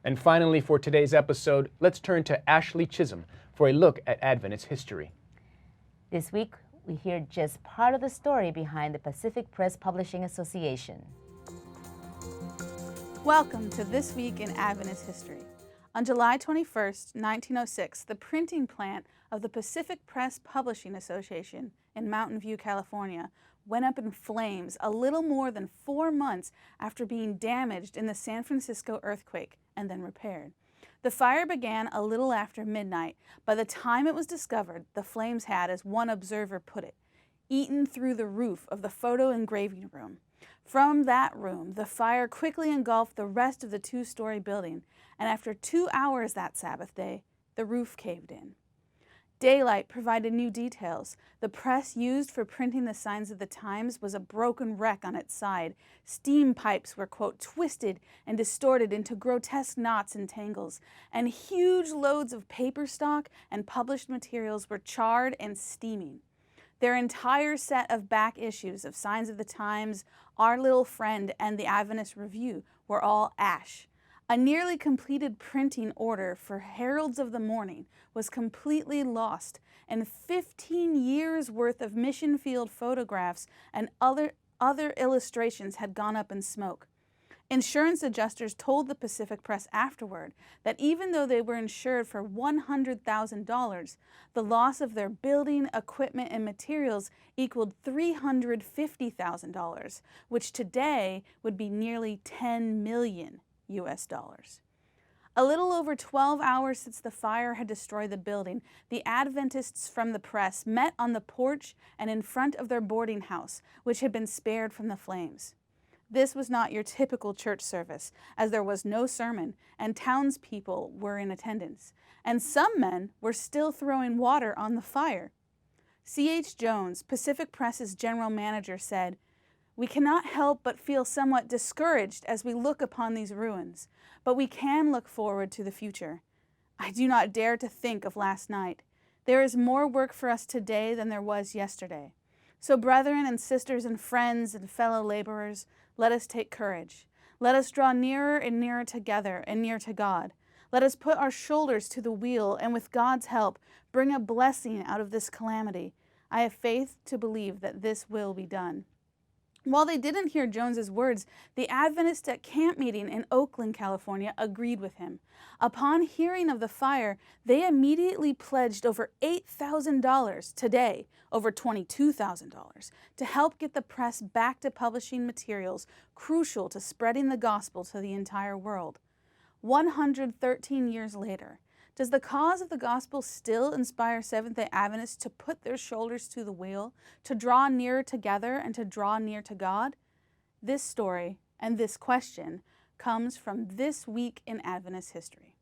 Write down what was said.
And finally, for today's episode, let's turn to Ashley Chisholm for a look at Adventist history. This week, we hear just part of the story behind the Pacific Press Publishing Association. Welcome to This Week in Adventist History. On July 21st, 1906, the printing plant of the Pacific Press Publishing Association in Mountain View, California, went up in flames a little more than 4 months after being damaged in the San Francisco earthquake and then repaired. The fire began a little after midnight. By the time it was discovered, the flames had, as one observer put it, eaten through the roof of the photo engraving room. From that room, the fire quickly engulfed the rest of the 2-story building, and after 2 hours that Sabbath day, the roof caved in. Daylight provided new details. The press used for printing the signs of the times was a broken wreck on its side. Steam pipes were, quote, twisted and distorted into grotesque knots and tangles, and huge loads of paper stock and published materials were charred and steaming. Their entire set of back issues of Signs of the Times, Our Little Friend, and the Adventist Review were all ash. A nearly completed printing order for Heralds of the Morning was completely lost, and 15 years' worth of mission field photographs and other illustrations had gone up in smoke. Insurance adjusters told the Pacific Press afterward that even though they were insured for $100,000, the loss of their building, equipment, and materials equaled $350,000, which today would be nearly $10 million US dollars. A little over 12 hours since the fire had destroyed the building, the Adventists from the press met on the porch and in front of their boarding house, which had been spared from the flames. This was not your typical church service, as there was no sermon, and townspeople were in attendance, and some men were still throwing water on the fire. C.H. Jones, Pacific Press's general manager, said, "We cannot help but feel somewhat discouraged as we look upon these ruins, but we can look forward to the future. I do not dare to think of last night. There is more work for us today than there was yesterday. So brethren and sisters and friends and fellow laborers, let us take courage. Let us draw nearer and nearer together and near to God. Let us put our shoulders to the wheel and with God's help bring a blessing out of this calamity. I have faith to believe that this will be done." While they didn't hear Jones's words, the Adventists at camp meeting in Oakland, California, agreed with him. Upon hearing of the fire, they immediately pledged over $8,000, today over $22,000, to help get the press back to publishing materials crucial to spreading the gospel to the entire world. 113 years later, does the cause of the gospel still inspire Seventh-day Adventists to put their shoulders to the wheel, to draw nearer together and to draw near to God? This story and this question comes from This Week in Adventist History.